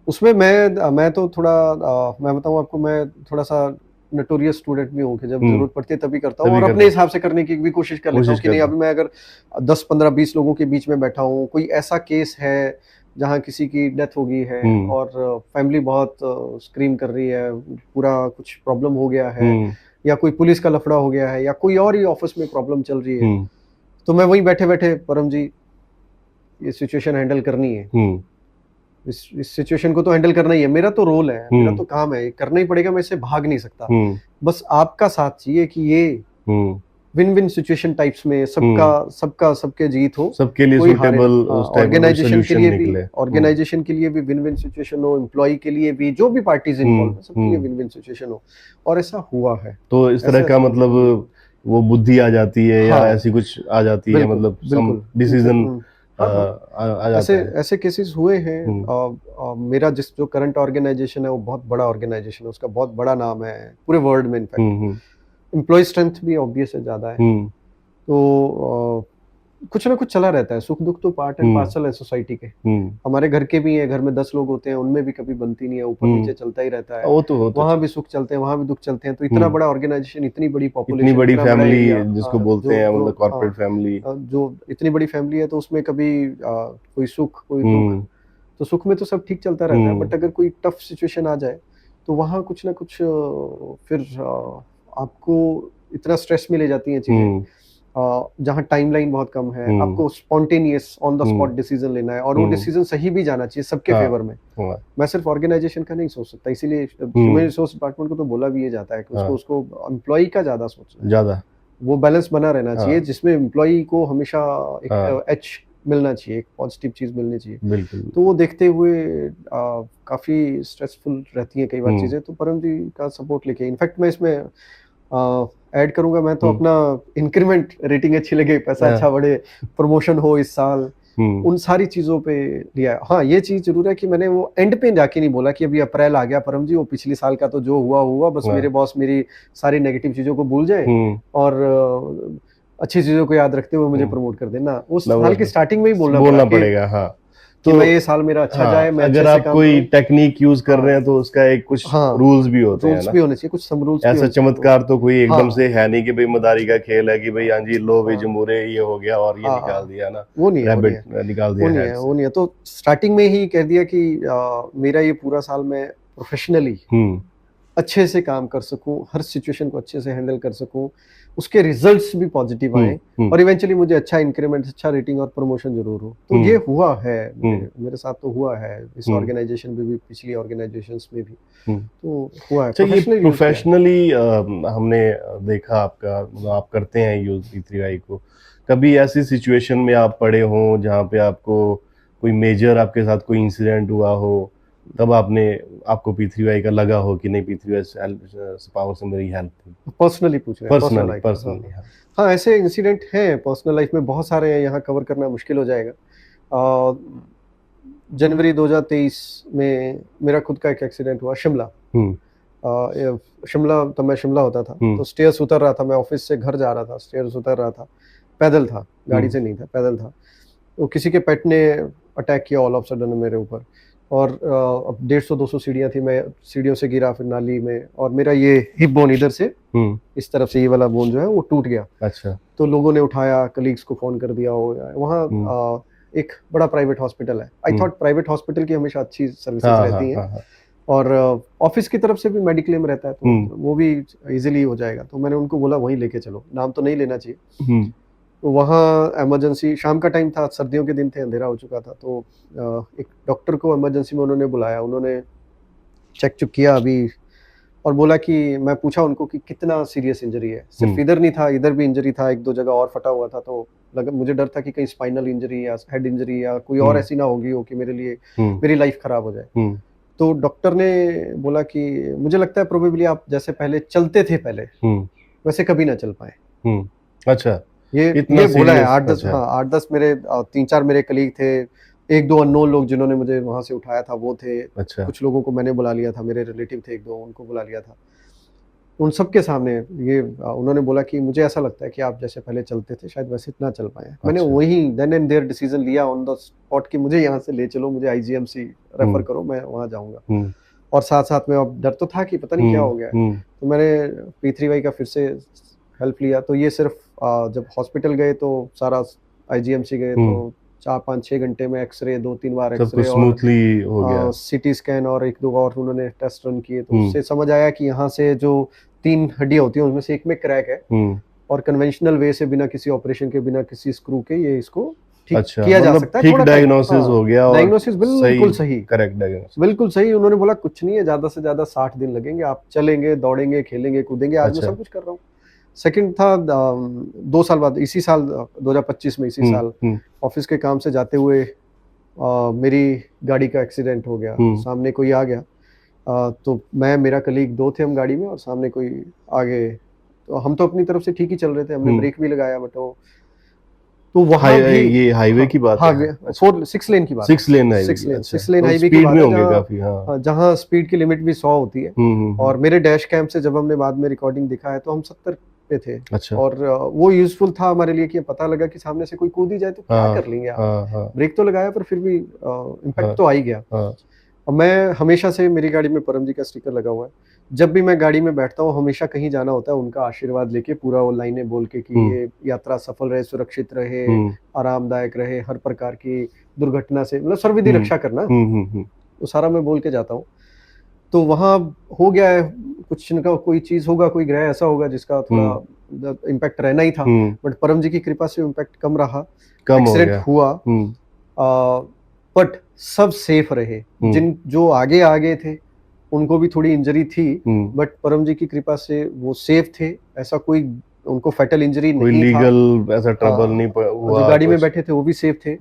उसमें मैं तो थोड़ा मैं बताऊँ आपको मैं थोड़ा-सा नोटोरियस स्टूडेंट भी हूँ कि जब हम्म, ज़रूरत पड़ती है तभी करता हूँ तभी और अपने करता हूँ, हिसाब से करने की भी कोशिश कर लेता हूँ कोशिश कि नहीं करता हूँ। अभी मैं अगर 10, 15, 20 लोगों के बीच में बैठा हूँ, कोई ऐसा केस है जहाँ किसी की डेथ हो गई है हम्म, और फैमिली बहुत स्क्रीम कर रही है, पूरा कुछ प्रॉब्लम हो गया है हम्म, या कोई पुलिस का लफड़ा हो गया है या कोई और ही ऑफ़िस में प्रॉब्लम चल रही है, हम्म, तो मैं वहीं बैठे-बैठे परम जी ये सिचुएशन हैंडल करनी है। हम्म, इस सिचुएशन को तो हैंडल करना ही है, मेरा तो रोल है, मेरा हम्म, तो काम है, ये करना ही पड़ेगा, मैं इससे भाग नहीं सकता। हम्म, बस आपका साथ चाहिए कि ये हम्म, विन-विन सिचुएशन टाइप्स में सबका हम्म, सबका सबके जीत हो, सबके लिए कोई हारे सूटेबल ना। हाँ, उस टाइप का कोई सोल्यूशन निकले। हम्म, ऑर्गेनाइज़ेशन के लिए भी विन-विन सिचुएशन हो, एम्प्लॉयी के लिए भी, जो भी पार्टीज़ इन्वॉल्व हम्म, हैं, सबके लिए विन-विन सिचुएशन हो और ऐसा हुआ है। तो इस तरह का ऐसा मतलब वो बुद्धि आ जाती है या हाँ, ऐसी कुछ आ जाती है, बिल्कुल, मतलब सम बिल्कुल। डिसीजन हाँ, हाँ। आ ऐसे जाता है। ऐसे केसेस हुए हैं हम्म, मेरा जिस जो करंट ऑर्गेनाइजेशन है वो बहुत बड़ा ऑर्गेनाइजेशन है, उसका बहुत बड़ा नाम है, पूरे वर्ल्ड में इनफैक्ट। हम्म, एम्प्लॉयी स्ट्रेंथ भी ऑब्वियस है ज़्यादा है। हम्म, तो कुछ ना कुछ चला रहता है, सुख-दुःख तो पार्ट एंड हम्म, पार्सल है सोसाइटी के। हम्म, हमारे घर के भी हैं, घर में 10 लोग होते हैं, उनमें भी कभी बनती नहीं है, हम्म, ऊपर-नीचे चलता ही रहता है। वो तो वहाँ भी सुख चलते हैं, वहाँ भी दुःख चलते हैं, तो इतना हम्म, बड़ा ऑर्गेनाइजेशन, इतनी बड़ी इतनी पॉपुलेशन, बड़ी इतना बड़ा फैमिली एरिया जिसको बोलते हैं, मतलब कॉर्पोरेट फैमिली। जो इतनी बड़ी फैमिली है तो उसमें कभी कोई सुख, कोई दुःख, हम्म, तो सुख में तो सब ठीक चलता रहता है, हम्म, बट अगर कोई टफ सिचुएशन आ जाए, तो वहाँ कुछ ना कुछ फिर आपको इतना स्ट्रेस में ले जाती हैं चीज़ें हम्म, जहाँ टाइमलाइन बहुत कम है, आपको spontaneous on the spot decision लेना है और वो डिसीजन सही भी जाना चाहिए सबके फेवर में। मैं सिर्फ ऑर्गेनाइजेशन का नहीं सोच सकता, इसीलिए ह्यूमन रिसोर्स डिपार्टमेंट को तो बोला भी ये जाता है कि उसको एम्प्लॉय का ज्यादा सोचना है, ज्यादा वो बैलेंस बना रहना चाहिए जिसमें एम्प्लॉय को हमेशा एक एच मिलना चाहिए, एक पॉजिटिव चीज मिलनी चाहिए। बिल्कुल। तो वो देखते हुए काफी स्ट्रेसफुल रहती है कई बार चीजें, तो परम जी का सपोर्ट लेके इनफैक्ट मैं इसमें ऐड करूंगा, मैं तो अपना इंक्रीमेंट, रेटिंग अच्छी लगे, पैसा अच्छा बढ़े, प्रमोशन हो इस साल, उन सारी चीजों पे लिया। हाँ, ये चीज जरूर है कि मैंने वो एंड पे जाके नहीं बोला कि अभी अप्रैल आ गया परम जी, वो पिछले साल का तो जो हुआ हुआ, बस मेरे बॉस मेरी सारी नेगेटिव चीजों को भूल जाए और अच्छी चीजों को याद रखते हुए मुझे प्रमोट कर देना। उस साल की स्टार्टिंग में ही बोलना पड़ेगा। हाँ, तो मैं ये साल मेरा अच्छा जाए, मैं अगर आप कोई टेक्निक यूज कर रहे हैं तो उसका एक कुछ रूल्स भी होते हैं ना, भी होने चाहिए, कुछ सम रूल्स। ऐसा चमत्कार तो कोई एकदम से है नहीं कि भाई मदारी का खेल है कि भाई हाँ जी लो भाई जमूरे ये हो गया और ये निकाल दिया ना, वो नहीं है, निकाल दिया, वो नहीं है। तो स्टार्टिंग में ही कह दिया कि मेरा ये पूरा साल मैं प्रोफेशनली अच्छे से काम कर सकूं, हर सिचुएशन को अच्छे से हैंडल कर सकूं, उसके रिजल्ट्स भी पॉजिटिव आए और इवेंचुअली मुझे अच्छा इंक्रीमेंट, अच्छा रेटिंग और प्रमोशन जरूर हो। तो ये हुआ है मेरे साथ, तो हुआ है इस ऑर्गेनाइजेशन में भी, पिछली ऑर्गेनाइजेशंस में भी, तो हुआ है। प्रोफेशनली हमने देखा आपका, आप करते हैं यूज P3Y को, कभी ऐसी सिचुएशन में आप पड़े हो जहाँ पे आपको कोई मेजर, आपके साथ कोई इंसिडेंट हुआ हो, तब आपको P3Y का लगा हो कि नहीं P3Y पावर से मेरी हेल्प थी? पर्सनली पूछ रहे हैं? पर्सनली हाँ, ऐसे इंसिडेंट हैं पर्सनल लाइफ में, बहुत सारे हैं, यहाँ कवर करना मुश्किल हो जाएगा। जनवरी 2023 में मेरा खुद का एक एक्सीडेंट हुआ शिमला। शिमला, तो मैं शिमला होता था, तो स्टेयर्स उतर रहा था, मैं ऑफिस से घर जा रहा था, स्टेयर्स उतर रहा था, पैदल था, गाड़ी से नहीं था, पैदल था। तो किसी के पेट ने अटैक किया ऑल ऑफ सडन मेरे ऊपर, और अब 150-200 सीढ़ियाँ थी, मैं सीढ़ियों से गिरा फिर नाली में, और मेरा ये हिप बोन इधर से इस तरफ से ये वाला बोन जो है वो टूट गया। अच्छा। तो लोगों ने उठाया, कलीग्स को फोन कर दिया, वहाँ एक बड़ा प्राइवेट हॉस्पिटल है। आई थॉट प्राइवेट हॉस्पिटल की हमेशा अच्छी सर्विसेज रहती हैं, और ऑफिस की तरफ से भी मेडिक्लेम रहता है, तो वो भी इजीली हो जाएगा। तो मैंने उनको बोला वहीं लेके चलो, नाम तो नहीं लेना चाहिए। तो वहाँ इमरजेंसी, शाम का टाइम था, सर्दियों के दिन थे, अंधेरा हो चुका था, तो एक डॉक्टर को इमरजेंसी में उन्होंने बुलाया, उन्होंने चेक किया अभी, और बोला कि, मैं पूछा उनको कि कितना सीरियस इंजरी है। सिर्फ इधर नहीं था, इधर भी इंजरी था, 1-2 जगह और फटा हुआ था, तो मुझे डर था कि कहीं स्पाइनल इंजरी या हेड इंजरी या कोई और ऐसी ना होगी हो कि मेरे लिए मेरी लाइफ खराब हो जाए। तो डॉक्टर ने बोला कि मुझे लगता है प्रोबेबली आप जैसे पहले चलते थे पहले, वैसे कभी ना चल पाए। अच्छा, ये बोला है। 8-10 मेरे 3-4 मेरे कलीग थे, 1-2 अननोन लोग जिन्होंने मुझे वहां से उठाया था वो थे। अच्छा। कुछ लोगों को मैंने बुला लिया था, मेरे रिलेटिव थे 1-2, उनको बुला लिया था। उन सबके सामने ये उन्होंने बोला कि मुझे ऐसा लगता है कि आप जैसे पहले चलते थे शायद वैसे इतना चल पाए। अच्छा। मैंने वही देन एंड देयर डिसीजन लिया ऑन द स्पॉट कि मुझे यहाँ से ले चलो, मुझे IGMC रेफर करो, मैं वहाँ जाऊंगा। और साथ साथ में अब डर तो था कि पता नहीं क्या हो गया, तो मैंने P3Y का फिर से हेल्प लिया। तो ये सिर्फ जब हॉस्पिटल गए तो सारा IGMC गए तो 4-5-6 घंटे में एक्सरे, 2-3 बार एक्सरे स्मूथली हो गया, CT स्कैन और 1-2 और उन्होंने टेस्ट रन किए, तो उससे समझ आया कि यहाँ से जो 3 हड्डियां होती हैं उनमें से एक में क्रैक है, और कन्वेंशनल वे से बिना किसी ऑपरेशन के, बिना किसी स्क्रू के ये इसको ठीक किया जा सकता है। ठीक डायग्नोसिस हो गया, और डायग्नोसिस बिल्कुल सही, करेक्ट डायग्नोसिस, बिल्कुल सही। उन्होंने बोला कुछ नहीं है, ज्यादा से ज्यादा 60 दिन लगेंगे, आप चलेंगे, दौड़ेंगे, खेलेंगे, कूदेंगे। आज मैं सब कुछ कर रहा हूँ। सेकंड था 2 साल बाद, इसी साल 2025 में, इसी साल ऑफिस के काम से जाते हुए मेरी गाड़ी का एक्सीडेंट हो गया। सामने कोई आ गया, तो मैं, मेरा कलीग 2 थे हम गाड़ी में, और सामने कोई आगे, तो हम तो अपनी तरफ से ठीक ही चल रहे थे, हमने ब्रेक भी लगाया, बट वो तो वहाँ भी ये हाईवे की बात है, 6 लेन की बात, 6 लेन हाईवे की बात है, जहाँ स्पीड की लिमिट भी 100 होती है। और मेरे डैश कैम से जब हमने बाद में रिकॉर्डिंग दिखा है तो हम 70 पे थे। अच्छा। और वो यूजफुल था हमारे लिए कि पता लगा कि सामने से कोई कूद ही जाए तो क्या कर लेंगे आप। ब्रेक तो लगाया पर फिर भी इम्पैक्ट तो आ ही गया। और मैं हमेशा से, मेरी गाड़ी में परम जी का स्टिकर लगा हुआ है, जब भी मैं गाड़ी में बैठता हूँ हमेशा कहीं जाना होता है उनका आशीर्वाद लेके, पूरा वो लाइनें बोल के कि ये यात्रा सफल रहे, सुरक्षित रहे, आरामदायक रहे, हर प्रकार की दुर्घटना से, मतलब सर्वविधि रक्षा करना, वो सारा मैं बोल के जाता हूँ। तो वहाँ हो गया है, कुछ न का कोई चीज़ होगा, कोई ग्रह ऐसा होगा जिसका थोड़ा इम्पैक्ट रहना ही था, बट परम जी की कृपा से इम्पैक्ट कम रहा। कम हो एक्सीडेंट गया। हुआ, बट सब सेफ रहे। जिन जो आगे थे उनको भी थोड़ी इंजरी थी, बट परम जी की कृपा से वो सेफ थे। ऐसा कोई उनको फैटल इंजरी कोई नहीं था। लीगल ऐसा ट्रबल नहीं और जो हुआ गाड़ी में कुछ? बैठे थे वो भी सेफ थे।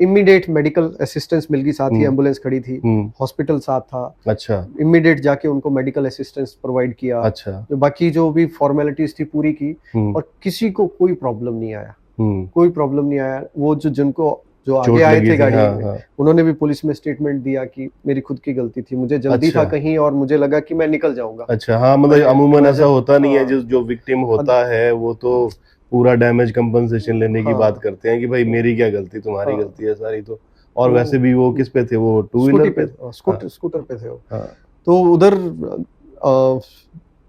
इमीडिएट मेडिकल असिस्टेंस मिल गई, साथ ही एम्बुलेंस खड़ी थी, हॉस्पिटल साथ था। अच्छा इमीडिएट जाके उनको मेडिकल असिस्टेंस प्रोवाइड किया। अच्छा। जो बाकी जो भी फॉर्मेलिटीज थी पूरी की, और किसी को कोई प्रॉब्लम नहीं आया। कोई प्रॉब्लम नहीं आया। वो जिनको जो आगे चोट आए लगी थे थी, गाड़ी हाँ में, हाँ। उन्होंने भी पुलिस में स्टेटमेंट दिया कि मेरी खुद की गलती थी, मुझे जल्दी था अच्छा कहीं और मुझे लगा कि मैं निकल जाऊंगा। अच्छा, हाँ मतलब अमूमन मैं ऐसा जब होता नहीं है, जो जो विक्टिम होता है वो तो पूरा डैमेज कंपनसेशन लेने की बात हाँ करते हैं कि भाई मेरी क्या गलती, तुम्हारी हाँ गलती है सारी तो। और वैसे तो भी वो किस पे थे, वो टू व्हीलर स्कूटी पे पे? हाँ स्कूटर पे थे वो। हाँ तो उधर अ,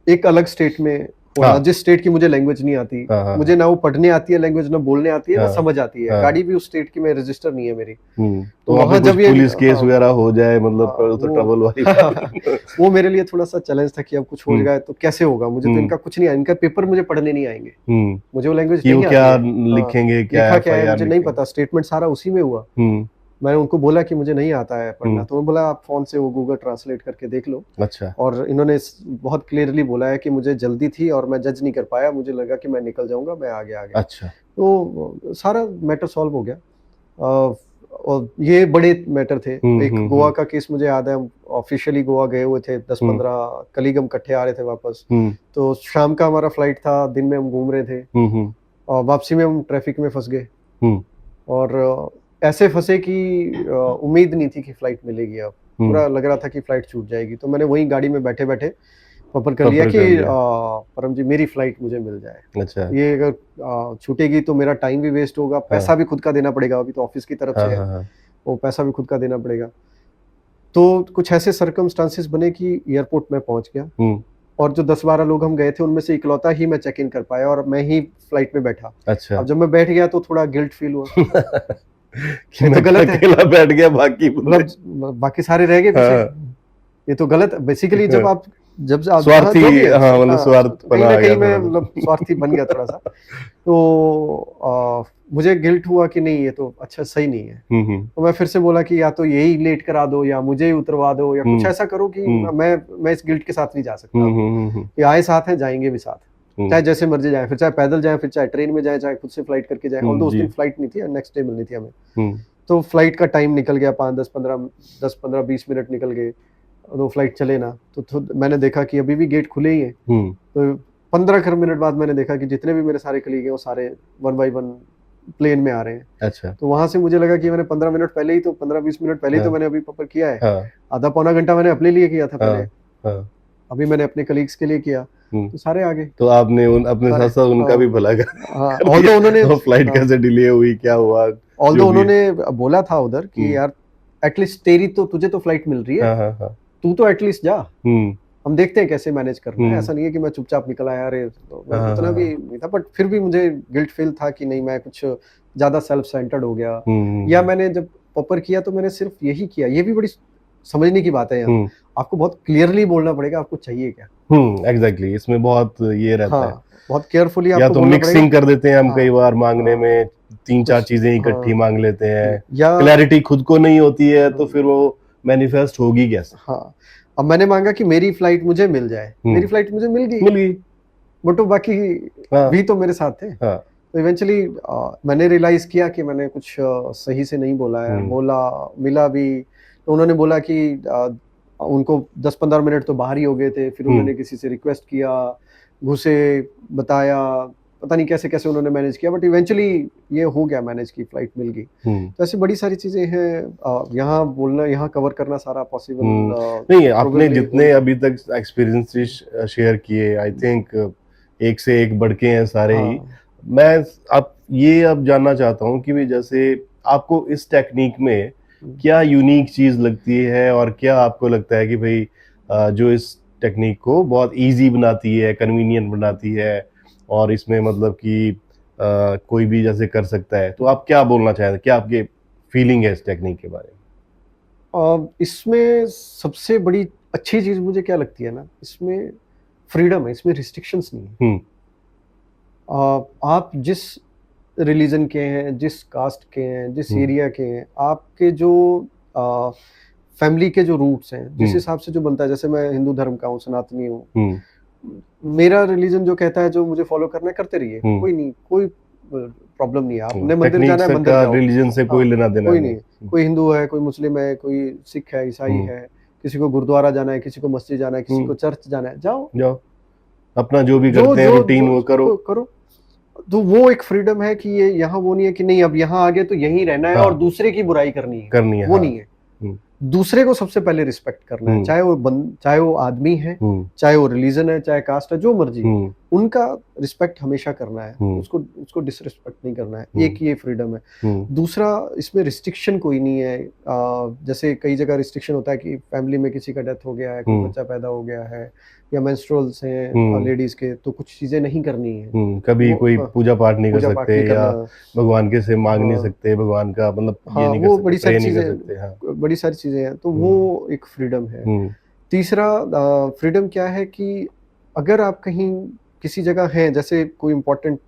एक अलग स्टेट में होना, हाँ जिस स्टेट की मुझे लैंग्वेज नहीं आती, हाँ हाँ मुझे ना वो पढ़ने आती है लैंग्वेज, ना बोलने आती है, ना हाँ समझ आती है। हाँ। गाड़ी भी उस स्टेट की में रजिस्टर नहीं है मेरी। तो तो वहाँ पे वहाँ कुछ जब ये पुलिस केस हाँ वगैरह हो जाए, मतलब हाँ, तो ट्रबल वाली वो बात। वो मेरे लिए थोड़ा सा चैलेंज था कि अब कुछ हो हम्म जाए तो कैसे होगा। मुझे तो हम्म इनका कुछ नहीं आया, इनका पेपर मुझे पढ़ने नहीं आएंगे, हम्म। मुझे वो लैंग्वेज कि वो नहीं क्या आती है। हाँ, लिखेंगे, क्या लिखा क्या है एफआईआर मुझे नहीं लिखेंगे? पता, स्टेटमेंट सारा उसी में हुआ। हम्म मैंने उनको बोला कि मुझे नहीं आता है पढ़ना, हम्म। तो उन्होंने बोला आप फ़ोन से वो गूगल ट्रांसलेट करके देख लो। अच्छा और इन्होंने बहुत क्लियरली बोला है कि मुझे जल्दी थी और मैं जज नहीं कर पाया, मुझे लगा कि मैं निकल जाऊंगा, मैं आगे आ गया। अच्छा। तो सारा मैटर सॉल्व हो गया। और ये बड़े मैटर थे। एक गोवा हम्म। का केस मुझे याद है, ऑफिशियली गोवा गए हुए थे, दस हम्म पंद्रह कलीग हम इकट्ठे आ रहे थे वापस। हम्म तो शाम का हमारा फ्लाइट था, दिन में हम घूम रहे थे, हम्म और वापसी में हम ट्रैफिक में फंस गए। हम्म और ऐसे फंसे कि उम्मीद नहीं थी कि फ्लाइट मिलेगी। अब हम्म। पूरा लग रहा था कि फ्लाइट छूट जाएगी। तो मैंने वहीं गाड़ी में बैठे बैठे प्रॉपर कर लिया सफर कि कर लिया। परम जी मेरी फ्लाइट मुझे मिल जाए। अच्छा। ये अगर छूटेगी तो मेरा टाइम भी वेस्ट होगा, हाँ पैसा भी खुद का देना पड़ेगा, अभी तो ऑफिस की तरफ हाँ से है, हाँ हाँ। वो पैसा भी खुद का देना पड़ेगा। तो कुछ ऐसे सर्कमस्टांसेस बने कि एयरपोर्ट में पहुंच गया। हम्म। और जो 10-12 लोग हम गए थे उनमें से इकलौता ही मैं चेक इन कर पाया, और मैं ही फ्लाइट में बैठा। अच्छा। अब जब मैं बैठ गया तो थोड़ा गिल्ट फील हुआ। कि ये तो मैं गलत है, अकेला बैठ गया, बाकी बंदे। मतलब बाकी सारे रह गए पीछे। हाँ ये तो गलत बेसिकली, जब आप जहाँ स्वार्थी, जो भी है, हाँ मतलब तो कहीं स्वार्थपना ना आ कहीं गया मैं थोड़ा मतलब सा। स्वार्थी बन गया थोड़ा सा। तो मुझे गिल्ट हुआ कि नहीं ये तो अच्छा सही नहीं है। हम्म। तो मैं फिर से बोला कि या तो यही लेट करा दो, या मुझे ही उतरवा दो, या कुछ हम्म ऐसा करो कि हम्म मैं इस गिल्ट के साथ नहीं जा सकता अब। हम्म। ये आए साथ हैं, जाएंगे भी साथ, चाहे जैसे मर्जी जाए, फिर चाहे पैदल जाए, फिर चाहे ट्रेन में जाए, चाहे खुद से फ्लाइट करके जाए। और उस जी। दिन फ्लाइट नहीं थी, नेक्स्ट डे मिलनी थी हमें। हम्म तो फ्लाइट का टाइम निकल गया, 5 10 15 10 15 20 मिनट निकल गए। दो फ्लाइट चले ना, तो मैंने देखा कि अभी भी गेट खुले ही हैं। हम्म। तो 15 मिनट बाद मैंने देखा कि जितने भी मेरे सारे कलीग हैं वो सारे वन बाई वन प्लेन में आ रहे हैं। अच्छा। तो वहां से मुझे लगा कि मैंने 15 मिनट पहले ही तो 15-20 मिनट पहले ही तो हाँ मैंने अभी प्रॉपर किया है। हाँ आधा पौना घंटा मैंने अपने लिए किया था हाँ पहले, हाँ। अभी मैंने अपने कलीग्स के लिए किया। हम्म। तो सारे आ गए, तो आपने उन अपने सारे। साथ साथ उनका भी हाँ भला हाँ, कर ऑल्दो उन्होंने दिया, और फ्लाइट हाँ कैसे डिले हुई, क्या हुआ, जो ऑल्दो भी है। उन्होंने बोला था उधर कि हम्म। यार एटलीस्ट तेरी तो, तुझे तो फ्लाइट मिल रही है, हाँ हाँ हाँ। तू तो एटलीस्ट जा, हम्म हम देखते हैं कैसे मैनेज करना है। हम्म। ऐसा नहीं है कि मैं चुपचाप निकल आया। अरे तो हाँ हाँ उतना भी हाँ। नहीं था, बट फिर भी मुझे गिल्ट फील था कि नहीं, मैं कुछ ज्यादा सेल्फ सेंटर्ड हो गया। या हम्म मैंने जब प्रॉपर किया तो मैंने सिर्फ यही किया। ये भी बड़ी समझने की बात है यहाँ, हम्म आपको बहुत क्लियरली बोलना पड़ेगा आपको चाहिए क्या। एग्जैक्टली, इसमें बहुत ये रहता है। हाँ, बहुत केयरफुली या आपको तो बोलना पड़ेगा। मिक्सिंग कर देते हैं हम हाँ कई बार मांगने हाँ में, तीन चार कुछ चीजें इकट्ठी हाँ मांग लेते हैं। या क्लैरिटी खुद को नहीं होती है तो फिर वो मैनिफेस्ट होगी कैसे? हाँ, अब मैंने मांगा कि मेरी फ्लाइट मुझे मिल जाए, मेरी हम्म। फ्लाइट मुझे मिल गई, मिल गई। बट वो बाकी हाँ भी तो मेरे साथ थे। हाँ। तो इवेंचुअली मैंने रियलाइज किया कि मैंने कुछ सही से नहीं बोला है, हम्म बोला मिला भी। तो उन्होंने बोला कि उनको 10-15 मिनट तो बाहर ही हो गए थे, फिर हम्म उन्होंने किसी से रिक्वेस्ट किया, घुसे, बताया, पता नहीं कैसे कैसे उन्होंने मैनेज किया, बट इवेंचुअली ये हो गया मैनेज की, फ्लाइट मिल गई। हम्म तो ऐसी बड़ी सारी चीजें हैं, यहाँ बोलना, यहाँ कवर करना सारा पॉसिबल नहीं, आपने प्रोबेबली हो जितने नहीं अभी पाता। तक एक्सपीरियंसेस शेयर किए, आई थिंक एक से एक बढ़ के हैं सारे ही। हाँ मैं अब ये अब जानना चाहता हूँ कि भी जैसे आपको इस टेक्निक में क्या यूनिक चीज लगती है, और क्या आपको लगता है कि भाई जो इस टेक्निक को बहुत इजी बनाती है, कन्वीनियंट बनाती है, और इसमें मतलब कि कोई भी जैसे कर सकता है, तो आप क्या बोलना चाहेंगे, क्या आपकी फीलिंग है इस टेक्निक के बारे इसमें सबसे बड़ी अच्छी चीज मुझे क्या लगती है ना, इसमें फ्रीडम है, इसमें रिस्ट्रिक्शंस नहीं है। आप जिस रिलीजन के हैं, जिस कास्ट के हैं, जिस हम्म, एरिया के हैं, आपके जो फैमिली के जो रूट्स हैं, जिस हिसाब से जो बनता है, जैसे मैं हिंदू धर्म का हूँ, सनातनी हूँ, मेरा रिलीजन जो कहता है जो मुझे फॉलो करना है करते रहिए, कोई नहीं, कोई प्रॉब्लम नहीं है। आपने मंदिर जाना है, मंदिर का जाओ, रिलीजन से कोई हाँ, लेना देना कोई नहीं। नहीं है। कोई हिंदू है, कोई मुस्लिम है, कोई सिख है, ईसाई है, किसी को गुरुद्वारा जाना है, किसी को मस्जिद जाना है, किसी को चर्च जाना है, जाओ, जाओ, अपना जो भी जो करते हैं जो रूटीन वो करो। करो। तो वो एक फ्रीडम है कि ये यहाँ वो नहीं है कि नहीं अब यहाँ आगे तो यहीं रहना है हाँ, और दूसरे की बुराई करनी है, करनी है, वो हाँ। नहीं है। दूसरे को सबसे पहले रिस्पेक्ट करना है, चाहे वो आदमी है, चाहे वो रिलीजन है, चाहे कास्ट है, जो मर्जी है, उनका रिस्पेक्ट हमेशा करना है, उसको उसको डिसरिस्पेक्ट नहीं करना है। एक ये फ्रीडम है। दूसरा, इसमें रिस्ट्रिक्शन कोई नहीं है। जैसे कई जगह रिस्ट्रिक्शन होता है कि फैमिली में किसी का डेथ हो गया है, कोई बच्चा पैदा हो गया है, या मेंस्ट्रुअल्स हैं लेडीज के, तो कुछ चीजें नहीं करनी है। कभी कोई पूजा पाठ नहीं कर पूजा पाठ सकते, नहीं या करना, भगवान के से मांग नहीं हाँ, सकते, भगवान का मतलब ये हाँ, नहीं कर वो सकते, बड़ी प्रे सारी नहीं कर चीजें, सकते। हाँ। बड़ी सारी चीजें हैं, तो वो एक फ्रीडम है। तीसरा फ्रीडम क्या है कि अगर आप कहीं किसी जगह हैं, जैसे कोई इंपॉर्टेंट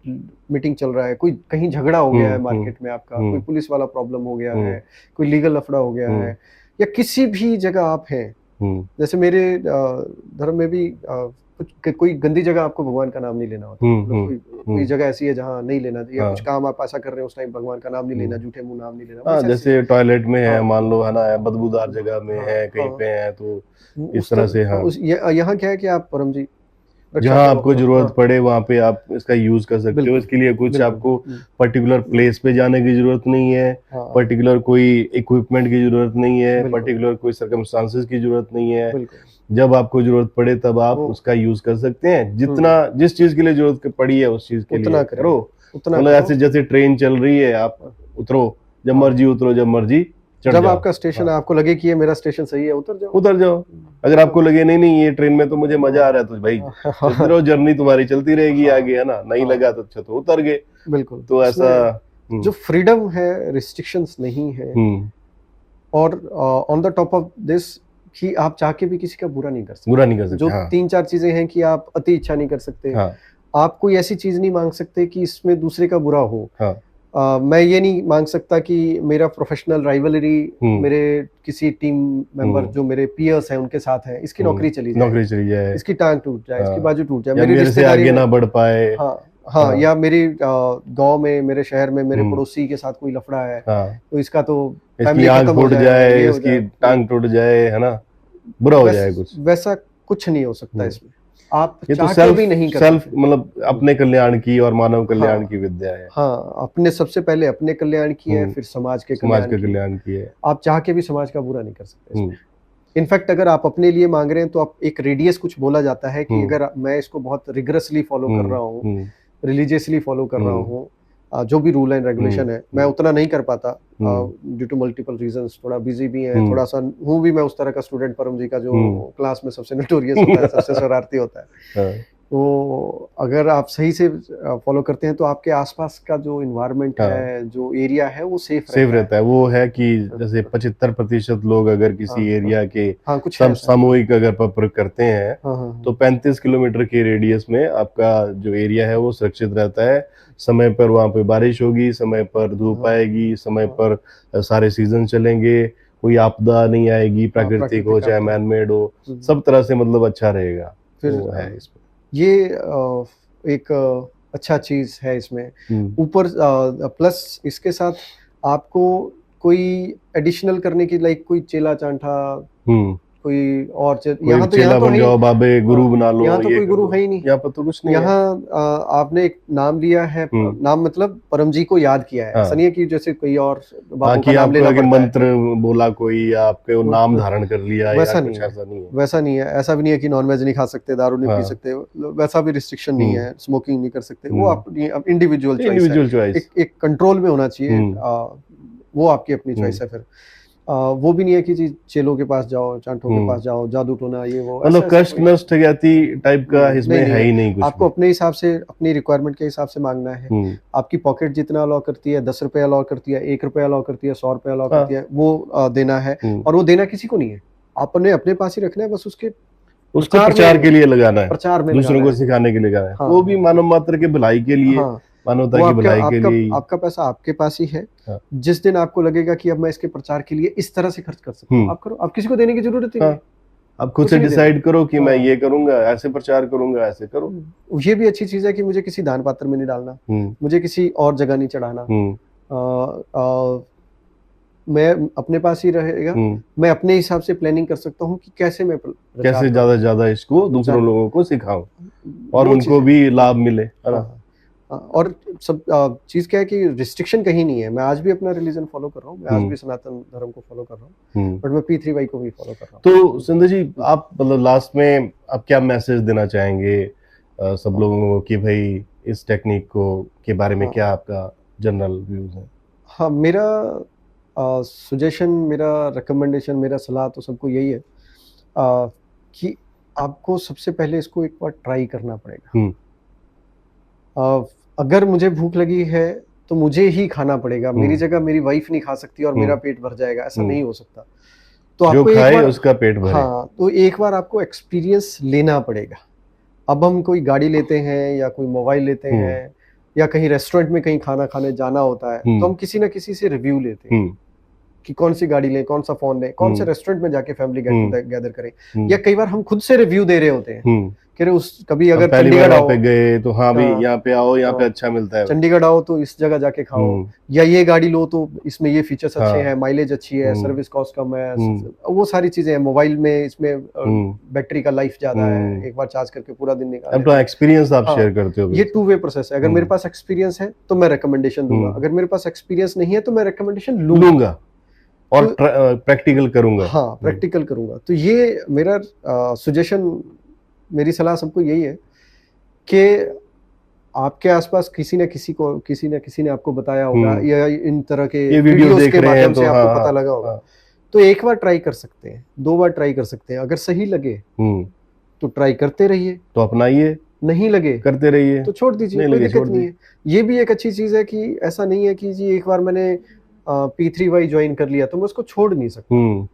मीटिंग चल रहा है, कोई कहीं झगड़ा हो गया है मार्केट में आपका, कोई पुलिस वाला प्रॉब्लम हो गया है, कोई लीगल लफड़ा हो गया है, या किसी भी जगह आप हैं, जैसे मेरे धर्म में भी कोई गंदी जगह आपको भगवान का नाम नहीं लेना होता। मतलब कोई जगह ऐसी है जहाँ नहीं लेना चाहिए, कुछ काम आप ऐसा कर रहे हैं उस टाइम भगवान का नाम नहीं लेना, झूठे मुंह नाम नहीं लेना, हाँ, जैसे टॉयलेट में है, हाँ, मान लो, है ना, बदबूदार जगह में है, कहीं पे है, तो इस तरह से। हाँ, यहाँ क्या है कि आप परम जी रक्षा जहाँ करो, आपको जरूरत हाँ, पड़े वहां पे आप इसका यूज कर सकते हो। इसके लिए कुछ आपको पर्टिकुलर प्लेस पे जाने की जरूरत नहीं है, पर्टिकुलर कोई इक्विपमेंट की जरूरत नहीं है, पर्टिकुलर कोई सर्कमस्टांसेस की जरूरत नहीं है। जब आपको जरूरत पड़े तब आप उसका यूज कर सकते हैं। जितना जिस चीज के लिए जरूरत पड़ी है उस चीज के लिए करो। मतलब ऐसे जैसे ट्रेन चल रही है, आप उतरो, जब मर्जी उतरो, जब मर्जी चढ़ जब जाओ। आपका स्टेशन है, आपको लगे कि ये मेरा स्टेशन सही है, उतर जाओ, उतर जाओ। अगर आपको लगे नहीं नहीं ये ट्रेन में तो मुझे मजा आ रहा है, तो भाई चलती रहो, जर्नी तुम्हारी चलती रहेगी आगे, है ना। नहीं लगा तो अच्छा, तो उतर गए। बिल्कुल। तो ऐसा जो फ्रीडम है, रिस्ट्रिक्शंस नहीं है, और on the top of this कि आप चाह के भी किसी का बुरा नहीं कर सकते। बुरा नहीं कर सकते, जो हाँ। 3-4 चीजें हैं कि आप अति इच्छा नहीं कर सकते, हाँ। आप कोई ऐसी चीज नहीं मांग सकते कि इसमें दूसरे का बुरा हो। हाँ। मैं ये नहीं मांग सकता कि मेरा प्रोफेशनल राइवलरी मेरे किसी टीम मेंबर जो मेरे पियर्स हैं उनके साथ है, इसकी नौकरी चली जाए, इसकी टांग टूट जाए, इसकी बाजू टूट जाए, मेरी रिश्तेदारी आगे ना बढ़ पाए, हाँ, या मेरी गांव में, मेरे शहर में मेरे पड़ोसी के साथ कोई लफड़ा है, तो इसका तो फैमिली खत्म हो जाए, इसकी टांग टूट जाए, है ना, बुरा हो जाए कुछ। वैसा कुछ नहीं हो सकता इसमें। आप ये तो चाह के भी नहीं कर सेल्फ मतलब अपने कल्याण की और मानव कल्याण की विद्या है। हाँ, अपने सबसे पहले अपने कल्याण की है, फिर समाज के कल्याण की है। आप चाह के भी समाज का बुरा नहीं कर सकते। इनफैक्ट अगर आप अपने लिए मांग रहे हैं तो आप एक रेडियस कुछ बोला जाता है कि अगर मैं इसको बहुत रिगरसली फॉलो कर रहा हूँ, रिलीजियसली फॉलो कर रहा हूँ, जो भी रूल एंड रेगुलेशन है, मैं उतना नहीं कर पाता ड्यू टू मल्टीपल रीजंस, थोड़ा बिजी भी है, थोड़ा सा हूँ भी मैं उस तरह का स्टूडेंट परम जी का जो क्लास में सबसे नोटोरियस होता है, सबसे शरारती होता है। तो अगर आप सही से फॉलो करते हैं तो आपके आसपास का जो इन्वायरमेंट है, जो एरिया है, वो सेफ रहता है। वो है कि जैसे 75% लोग अगर किसी एरिया के सामूहिक अगर प्रयोग करते हैं, तो 35 किलोमीटर के रेडियस में आपका जो एरिया है वो सुरक्षित रहता है। समय पर वहां पे बारिश होगी, समय पर धूप आएगी, समय पर सारे सीजन चलेंगे, कोई आपदा नहीं आएगी, प्राकृतिक हो चाहे मैन मेड हो, सब तरह से मतलब अच्छा रहेगा। फिर तो है इसमें ये एक अच्छा चीज है इसमें। ऊपर प्लस इसके साथ आपको कोई एडिशनल करने की, लाइक कोई चेला चांठा, कोई और यहाँ तो चेला बन जाओ, बाबे गुरु बना लो, यहाँ तो कोई गुरु है ही नहीं, यहाँ पर तो कुछ नहीं। यहाँ आपने एक नाम लिया है, नाम मतलब परम जी को याद किया है। ऐसा नहीं है कि जैसे कोई और बाबू का नाम लेना पड़ता है, मंत्र बोला कोई, आपके नाम धारण कर लिया, वैसा नहीं है। वैसा नहीं है, ऐसा भी नहीं है कि नॉनवेज नहीं खा सकते, दारू नहीं पी सकते, वैसा भी रिस्ट्रिक्शन नहीं है, स्मोकिंग नहीं कर सकते, वो अपनी इंडिविजुअल चॉइस, एक कंट्रोल में होना चाहिए, वो आपकी अपनी चॉइस है। फिर वो भी नहीं है कि जी चेलों के पास जाओ, चांटों के पास जाओ, जादू टोना ये वो, मतलब कष्ट नष्ट ज्ञाति टाइप का इसमें है ही नहीं कुछ। आपको अपने हिसाब से, अपनी रिक्वायरमेंट के हिसाब से मांगना है। आपकी पॉकेट जितना अलाउ करती है, 10 रुपए अलाउ करती है, 1 रुपया अलाउ करती है, 100 रुपया अलाउ करती है, वो देना है। और वो देना किसी को नहीं है, आपने अपने पास ही रखना है, बस उसके उसको प्रचार के लिए लगाना है, प्रचार में दूसरों लगाना को है। सिखाने के लिए लगाना है, हाँ, वो भी मानव मात्र के भलाई के लिए, हाँ, मानवता वो की आपका भलाई के आपका लिए ही। आपका पैसा आपके पास ही है। हाँ। जिस दिन आपको लगेगा कि अब मैं इसके प्रचार के लिए इस तरह से खर्च कर सकता हूँ, आप करो, आप किसी को देने की जरूरत ही नहीं है। हाँ, आप खुद कुछ से नहीं देना। डिसाइड करो कि मैं हाँ। ये करूंगा, ऐसे प्रचार करूंगा, ऐसे करो। ये भी अच्छी चीज है कि मुझे किसी दान पात्र में नहीं डालना, मुझे किसी और जगह नहीं चढ़ाना। मैं अपने पास ही रहेगा, मैं अपने हिसाब से प्लानिंग कर सकता हूँ कि कैसे मैं प्रचार कैसे करूं। ज्यादा से ज्यादा इसको दूसरों लोगों को सिखाऊं और वो उनको चीज़ भी लाभ मिले, है ना। हाँ, हाँ, और सब चीज क्या है कि रिस्ट्रिक्शन कहीं नहीं है। मैं आज भी अपना रिलीजन फॉलो कर रहा हूँ, मैं आज भी सनातन धर्म को फॉलो कर रहा हूँ, बट मैं P3Y को भी फॉलो कर रहा हूँ। तो सुंदर जी, आप मतलब लास्ट में आप क्या मैसेज देना चाहेंगे सब लोगों को कि भाई इस टेक्निक को के बारे में क्या आपका जनरल व्यूज है? हाँ, मेरा सजेशन, मेरा रिकमेंडेशन, मेरा सलाह तो सबको यही है कि आपको सबसे पहले इसको एक बार ट्राई करना पड़ेगा। अगर मुझे भूख लगी है तो मुझे ही खाना पड़ेगा, मेरी जगह मेरी वाइफ नहीं खा सकती और मेरा पेट भर जाएगा, ऐसा नहीं हो सकता। तो जो आपको एक खाए बार उसका पेट भरे। हाँ, तो एक बार आपको एक्सपीरियंस लेना पड़ेगा। अब हम कोई गाड़ी लेते हैं या कोई मोबाइल लेते हैं या कहीं रेस्टोरेंट में कहीं खाना खाने जाना होता है, तो हम किसी ना किसी से रिव्यू लेते हैं कि कौन सी गाड़ी लें, कौन सा फोन लें, कौन से रेस्टोरेंट में जाके फैमिली गैदर करें। या कई बार हम खुद से रिव्यू दे रहे होते हैं कि उस कभी अगर पहली बार चंडीगढ़ वहाँ आओ पे गए तो हाँ भी यहाँ पे आओ, यहाँ पे हाँ, अच्छा मिलता है, चंडीगढ़ आओ तो इस जगह जाके खाओ, या ये गाड़ी लो तो इसमें ये फीचर्स अच्छे हाँ। हैं, माइलेज अच्छी है, सर्विस कॉस्ट कम है, वो सारी चीजें हैं। मोबाइल में इसमें बैटरी का लाइफ ज्यादा है, एक बार चार्ज करके पूरा दिन निकाल अपना एक्सपीरियंस आप शेयर करते हो। ये 2 वे प्रोसेस है। अगर मेरे पास एक्सपीरियंस है तो मैं रिकमेंडेशन दूंगा, अगर मेरे पास एक्सपीरियंस नहीं है तो मैं रिकमेंडेशन लूंगा और प्रैक्टिकल करूंगा। हाँ, प्रैक्टिकल करूंगा। तो ये मेरा सजेशन, मेरी सलाह सबको यही है कि आपके आसपास किसी न किसी ने आपको बताया होगा या इन तरह के ये वीडियो वीडियोस देख के रहे हैं माध्यम तो से आपको हाँ, पता लगा होगा। तो एक बार ट्राई कर सकते हैं, 2 बार ट्राई कर सकते हैं। अगर सही लगे तो ट्राई करते रहिए, तो अपनाइए, नहीं लगे करते रहिए तो छोड़ दीजिए, कोई दिक्कत नहीं है। ये भी एक अच्छी चीज है कि ऐसा नहीं है कि जी एक बार मैंने P3Y ज्वाइन कर लिया तो मैं उसको छोड़ नहीं सकता।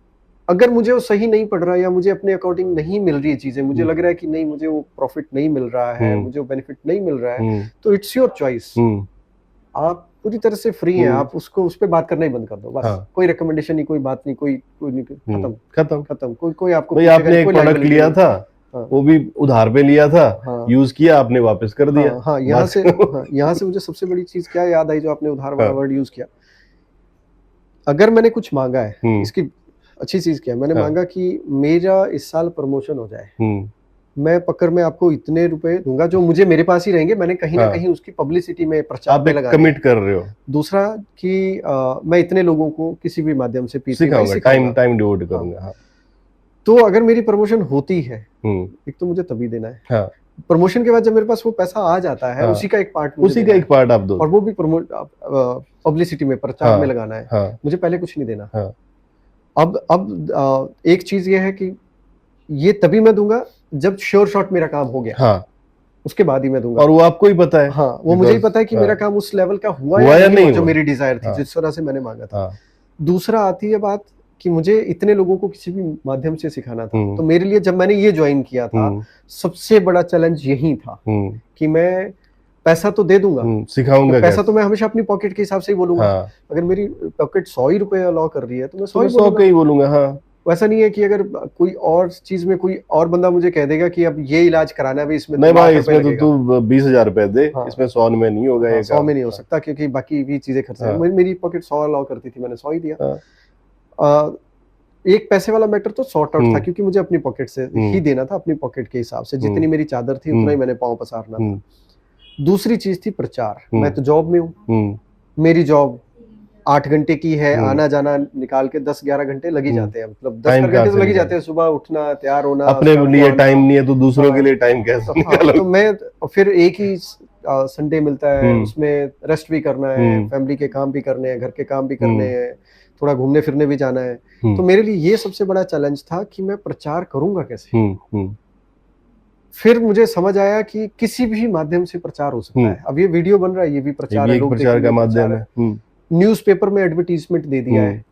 अगर मुझे वो सही नहीं पड़ रहा या मुझे अपने अकॉर्डिंग नहीं मिल रही चीजें, मुझे लग रहा है कि नहीं मुझे वो प्रॉफिट नहीं मिल रहा है, मुझे वो बेनिफिट नहीं मिल रहा है, तो इट्स योर चॉइस। आप पूरी तरह से फ्री हैं, आप उसको उस पर बात करना ही बंद कर दो बस। कोई रिकमेंडेशन नहीं, कोई बात नहीं, कोई नहीं, खत्म खत्म खत्म। कोई आपको भाई आपने एक प्रोडक्ट लिया था, वो भी उधार पे लिया था, यूज किया आपने, वापस कर दिया। हाँ, यहाँ से मुझे सबसे बड़ी चीज क्या याद आई, जो आपने उधार वाला वर्ड यूज किया। अगर मैंने कुछ मांगा है, इसकी अच्छी चीज क्या है, मैंने मांगा कि मेरा इस साल प्रमोशन हो जाए, मैं पकड़ में आपको इतने रुपए दूंगा जो मुझे मेरे पास ही रहेंगे, मैंने कहीं ना कहीं उसकी पब्लिसिटी में, प्रचार में लगा कमिट कर रहे हो। दूसरा कि मैं इतने लोगों को किसी भी माध्यम से सिखाऊंगा, टाइम डिवोट करूंगा। तो अगर मेरी प्रमोशन होती है, एक तो मुझे तभी देना है। प्रमोशन के बाद जब मेरे पास वो पैसा आ जाता है, उसी का एक पार्ट आप दो, और वो भी पब्लिसिटी में, प्रचार में लगाना है। मुझे पहले कुछ नहीं देना। अब एक चीज ये है कि ये तभी मैं दूंगा जब श्योर शॉट मेरा काम हो गया, उसके बाद ही मैं दूंगा। और वो आपको ही पता है। हाँ, वो मुझे ही पता है कि मेरा काम उस लेवल का हुआ या नहीं, जो मेरी डिजायर थी, जिस तरह से मैंने मांगा था। दूसरा आती है बात कि मुझे इतने लोगों को किसी भी माध्यम से सिखाना था। तो मेरे लिए जब मैंने ये ज्वाइन किया था, सबसे बड़ा चैलेंज यही था कि मैं पैसा तो दे दूंगा, सिखाऊंगा, तो पैसा तो मैं हमेशा अपनी पॉकेट के हिसाब से ही बोलूंगा। अगर मेरी पॉकेट 100 ही रुपए अलाउ कर रही है तो मैं 100 ही बोलूंगा। हाँ, वैसा नहीं है कि अगर कोई और चीज में कोई और बंदा मुझे कह देगा कि अब ये इलाज कराना है, इसमें नहीं भाई, इसमें तो तू 20,000 रुपए दे, इसमें 100 में नहीं होगा। 100 में नहीं हो सकता, क्योंकि बाकी भी चीजें खर्च है। मेरी पॉकेट 100 अलाउ करती थी, मैंने 100 ही दिया। एक पैसे वाला मैटर तो सॉर्ट आउट था, क्योंकि मुझे अपनी पॉकेट से ही देना था, अपनी पॉकेट के हिसाब से। जितनी मेरी चादर थी उतना ही मैंने पांव पसारना था। दूसरी चीज थी प्रचार। मैं तो जॉब में हूँ, मेरी जॉब 8 घंटे की है, आना जाना निकाल के 10-11 घंटे लग ही जाते हैं। मतलब 10 घंटे तो लग ही जाते हैं, सुबह उठना, तैयार होना, अपने लिए टाइम नहीं है तो दूसरों के लिए टाइम कैसे निकालोगे? तो मैं फिर एक ही संडे मिलता है, उसमें रेस्ट भी करना है, फैमिली के काम भी करने हैं, घर के काम भी करने हैं, थोड़ा घूमने फिरने भी जाना है। तो मेरे लिए ये सबसे बड़ा चैलेंज था कि मैं प्रचार करूंगा कैसे। फिर मुझे समझ आया कि किसी भी माध्यम से प्रचार हो सकता है। अब ये वीडियो बन रहा है, ये भी प्रचार है, लोग प्रचार का माध्यम है। न्यूज़पेपर में एडवर्टीजमेंट दे दिया है,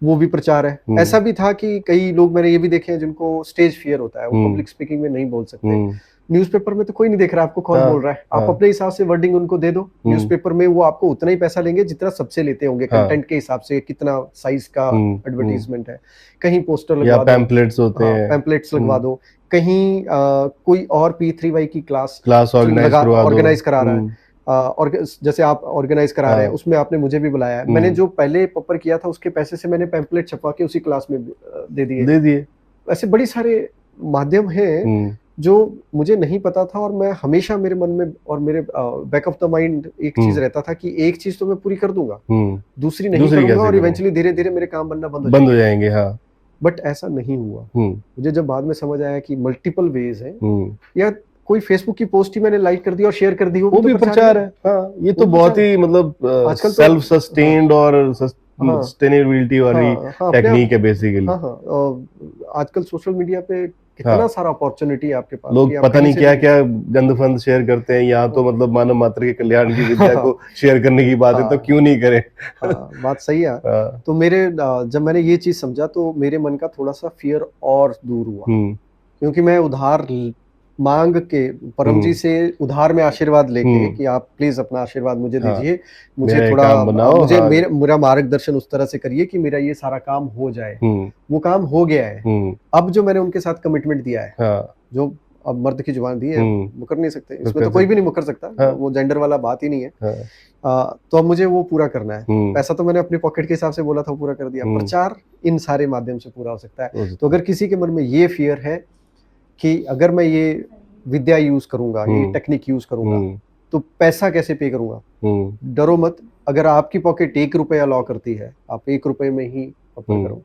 वो भी प्रचार है। ऐसा भी था कि कई लोग मैंने ये भी देखे हैं जिनको स्टेज फियर होता है, वो पब्लिक स्पीकिंग में नहीं बोल सकते। न्यूज़पेपर में तो कोई नहीं देख रहा आपको कौन बोल रहा है, आप अपने हिसाब से वर्डिंग उनको दे दो। न्यूज़पेपर में वो आपको उतना ही पैसा लेंगे जितना सबसे लेते होंगे, कंटेंट के हिसाब से कितना साइज का एडवर्टीजमेंट है। कहीं पोस्टर लगवा दो, पैम्पलेट्स होते हैं, पैम्पलेट्स लगवा दो। कहीं कोई और P3Y की क्लास ऑर्गेनाइज करा रहा है, और जैसे आप ऑर्गेनाइज करा रहे हैं, उसमें आपने मुझे भी बुलाया है। मैंने जो पहले पेपर किया था उसके पैसे से मैंने पैम्पलेट छपवा के उसी क्लास में दे दिए। ऐसे बड़ी सारे माध्यम हैं जो मुझे नहीं पता था, और मैं हमेशा मेरे मन में और मेरे बैक ऑफ द माइंड एक चीज रहता था कि एक चीज तो मैं पूरी कर दूंगा, दूसरी नहीं करूंगा, और इवेंचुअली धीरे धीरे मेरे काम बनना बंद हो जाएंगे। हाँ, बट ऐसा नहीं हुआ। मुझे जब बाद में समझ आया कि मल्टीपल वेज है, या कोई फेसबुक की पोस्ट ही मैंने लाइक कर दी और शेयर कर दी, वो भी प्रचार है। हाँ, ये तो बहुत ही मतलब सेल्फ सस्टेन्ड और सस्टेनेबिलिटी वाली टेक्निक है बेसिकली। आजकल सोशल मीडिया पे कितना सारा अपॉर्चुनिटी है आपके पास, लोग पता नहीं क्या क्या गंद फंद शेयर करते हैं। यहाँ तो मतलब मानव मात्र के कल्याण की विद्या को शेयर करने की बात है, तो क्यों नहीं करें। बात सही है। तो मेरे जब मैंने ये चीज समझा तो मेरे मन का थोड़ा सा फियर और दूर हुआ, क्योंकि मैं उधार मांग के परम जी से उधार में आशीर्वाद लेके कि आप प्लीज अपना आशीर्वाद मुझे दीजिए, मुझे थोड़ा मुझे मेरा मार्गदर्शन उस तरह से करिए कि मेरा ये सारा काम हो जाए। वो काम हो गया है। अब जो मैंने उनके साथ कमिटमेंट दिया है, जो अब मर्द की जुबान दी है, मुकर नहीं सकते, इसमें तो कोई भी नहीं मुकर सकता। वो जेंडर वाला बात ही नहीं है। तो अब मुझे वो पूरा करना है। पैसा तो मैंने अपनी पॉकेट के हिसाब से बोला था, पूरा कर दिया। प्रचार इन सारे माध्यम से पूरा हो सकता है। तो अगर किसी के मन में ये फियर है कि अगर मैं ये विद्या यूज करूंगा, ये टेक्निक यूज करूंगा, तो पैसा कैसे पे करूंगा, डरो मत। अगर आपकी पॉकेट 1 रुपया अलाउ करती है, आप 1 रुपए में ही अपना करो।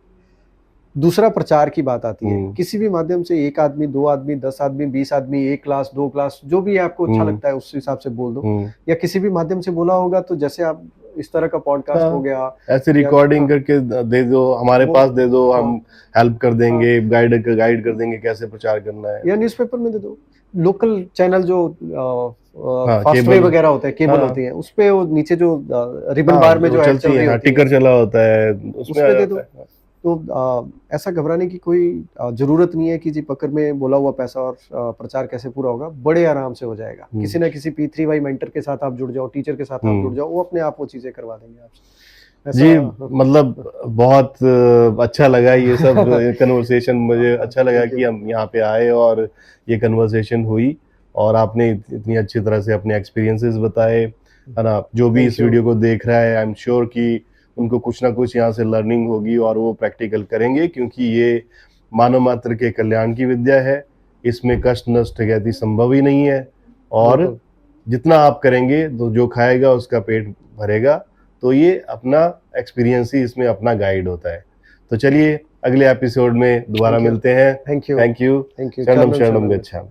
दूसरा प्रचार की बात आती है, किसी भी माध्यम से 1 आदमी, 2 आदमी, 10 आदमी, 20 आदमी, 1 क्लास, 2 क्लास, जो भी आपको अच्छा लगता है उस हिसाब से बोल दो। या किसी भी माध्यम से बोला होगा, तो जैसे आप इस तरह का पॉडकास्ट हो गया, ऐसे रिकॉर्डिंग करके दे दो, हमारे पास दे दो, हम हेल्प कर देंगे, गाइड कर देंगे कैसे प्रचार करना है। या न्यूज़पेपर में दे दो। लोकल चैनल जो फास्टवे वगैरह होते हैं, केबल होती है, उस पे वो नीचे जो रिबन बार में जो चलती है, टिकर चला होता है, उसमें दे दो। तो ऐसा घबराने की कोई जरूरत नहीं है कि जी पकड़ में बोला हुआ पैसा और प्रचार कैसे पूरा होगा। बड़े आराम से हो जाएगा। किसी ना किसी P3Y मेंटर के साथ आप जुड़ जाओ, टीचर के साथ आप जुड़ जाओ, वो अपने आप वो चीजें करवा देंगे आपसे। जी, मतलब बहुत अच्छा लगा ये सब कन्वर्सेशन। मुझे अच्छा लगा कि हम यहाँ पे आए और ये कन्वर्सेशन हुई, और आपने इतनी अच्छी तरह से अपने एक्सपीरियंसेस बताए, है ना। जो भी इस वीडियो को देख रहा है, आई एम श्योर कि उनको कुछ ना कुछ यहाँ से लर्निंग होगी और वो प्रैक्टिकल करेंगे, क्योंकि ये मानव मात्र के कल्याण की विद्या है। इसमें कष्ट नष्ट गति संभव ही नहीं है, और जितना आप करेंगे तो जो खाएगा उसका पेट भरेगा। तो ये अपना एक्सपीरियंस ही इसमें अपना गाइड होता है। तो चलिए अगले एपिसोड में दोबारा मिलते हैं। Thank you. शरणम गच्छामि।